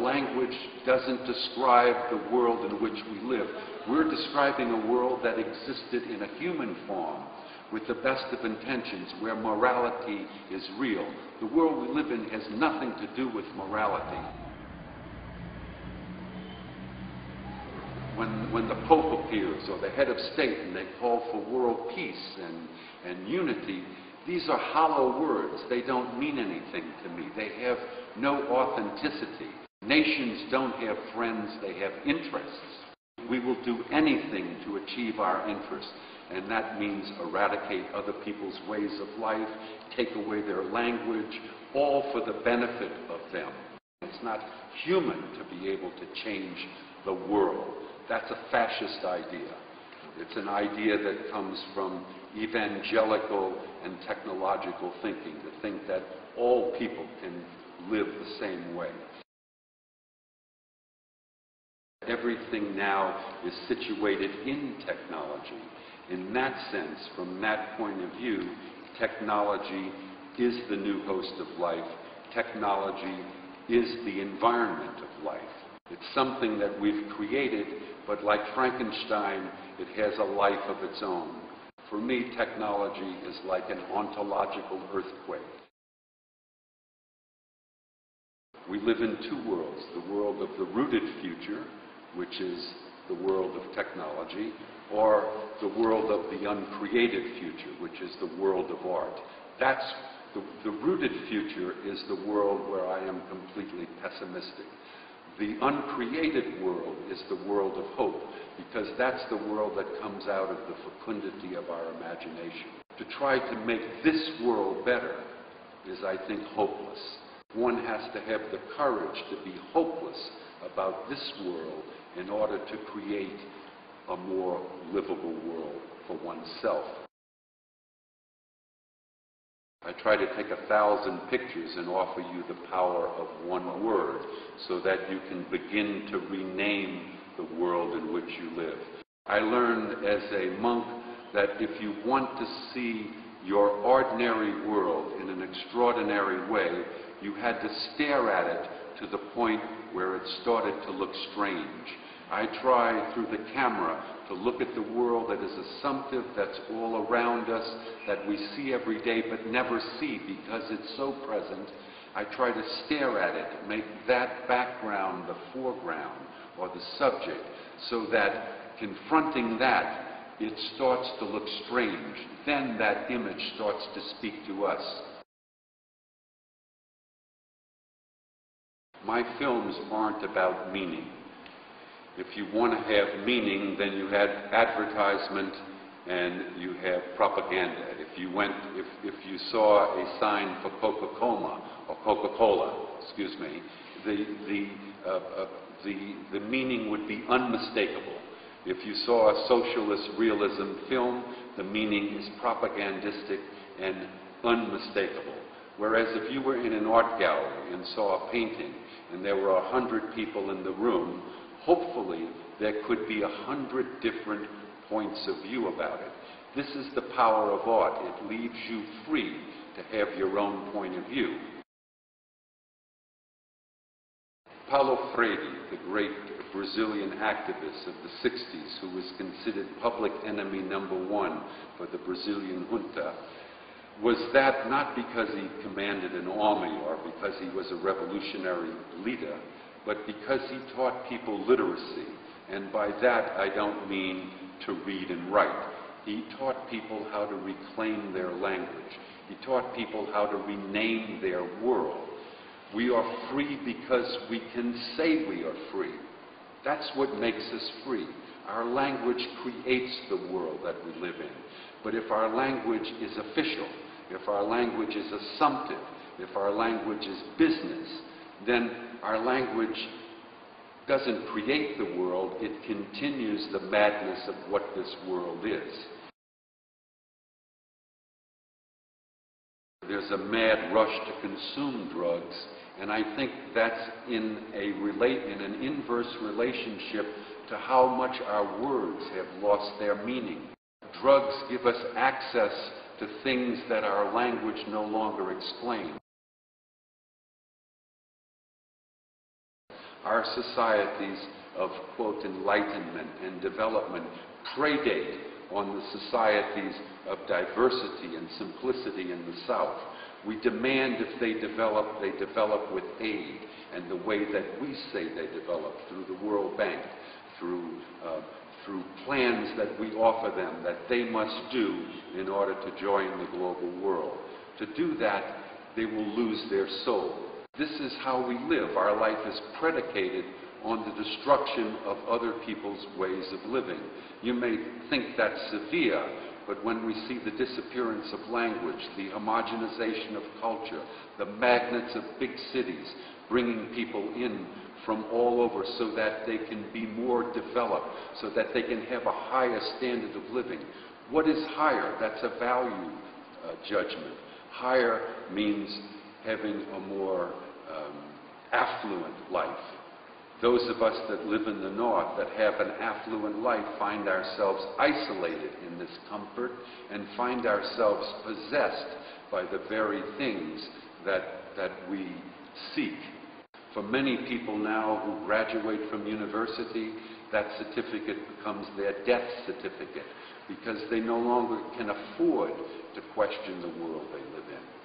language doesn't describe the world in which we live. We're describing a world that existed in a human form with the best of intentions, where morality is real. The world we live in has nothing to do with morality. When the Pope appears, or the head of state, and they call for world peace and unity, these are hollow words. They don't mean anything to me. They have no authenticity. Nations don't have friends, they have interests. We will do anything to achieve our interests, and that means eradicate other people's ways of life, take away their language, all for the benefit of them. It's not human to be able to change the world. That's a fascist idea. It's an idea that comes from evangelical and technological thinking, to think that all people can live the same way. Everything now is situated in technology. In that sense, from that point of view, technology is the new host of life. Technology is the environment of life. It's something that we've created, but like Frankenstein, it has a life of its own. For me, technology is like an ontological earthquake. We live in two worlds, the world of the rooted future, which is the world of technology, or the world of the uncreated future, which is the world of art. That's the rooted future is the world where I am completely pessimistic. The uncreated world is the world of hope, because that's the world that comes out of the fecundity of our imagination. To try to make this world better is, I think, hopeless. One has to have the courage to be hopeless about this world in order to create a more livable world for oneself. I try to take 1,000 pictures and offer you the power of one word so that you can begin to rename the world in which you live. I learned as a monk that if you want to see your ordinary world in an extraordinary way, you had to stare at it to the point where it started to look strange. I try through the camera to look at the world that is assumptive, that's all around us, that we see every day but never see because it's so present. I try to stare at it, make that background the foreground or the subject, so that confronting that, it starts to look strange. Then that image starts to speak to us. My films aren't about meaning. If you want to have meaning, then you had advertisement and you have propaganda. If you saw a sign for Coca-Cola, or Coca-Cola, excuse me, the meaning would be unmistakable. If you saw a socialist realism film, the meaning is propagandistic and unmistakable. Whereas if you were in an art gallery and saw a painting and there were 100 people in the room, hopefully there could be 100 different points of view about it. This is the power of art. It leaves you free to have your own point of view. Paulo Freire, the great Brazilian activist of the 60s, who was considered public enemy #1 for the Brazilian junta, was that not because he commanded an army or because he was a revolutionary leader, but because he taught people literacy. And by that, I don't mean to read and write. He taught people how to reclaim their language. He taught people how to rename their world. We are free because we can say we are free. That's what makes us free. Our language creates the world that we live in. But if our language is official, if our language is assumptive, if our language is business, then our language doesn't create the world, it continues the madness of what this world is. There's a mad rush to consume drugs, and I think that's in an inverse relationship to how much our words have lost their meaning. Drugs give us access to things that our language no longer explains. Our societies of, quote, enlightenment and development predate on the societies of diversity and simplicity in the South. We demand if they develop with aid, and the way that we say they develop, through the World Bank, through plans that we offer them that they must do in order to join the global world. To do that, they will lose their soul. This is how we live. Our life is predicated on the destruction of other people's ways of living. You may think that's severe, but when we see the disappearance of language, the homogenization of culture, the magnets of big cities bringing people in from all over so that they can be more developed, so that they can have a higher standard of living. What is higher? That's a value judgment. Higher means having a more affluent life. Those of us that live in the North that have an affluent life find ourselves isolated in this comfort and find ourselves possessed by the very things that we seek. For many people now who graduate from university, that certificate becomes their death certificate because they no longer can afford to question the world they live in.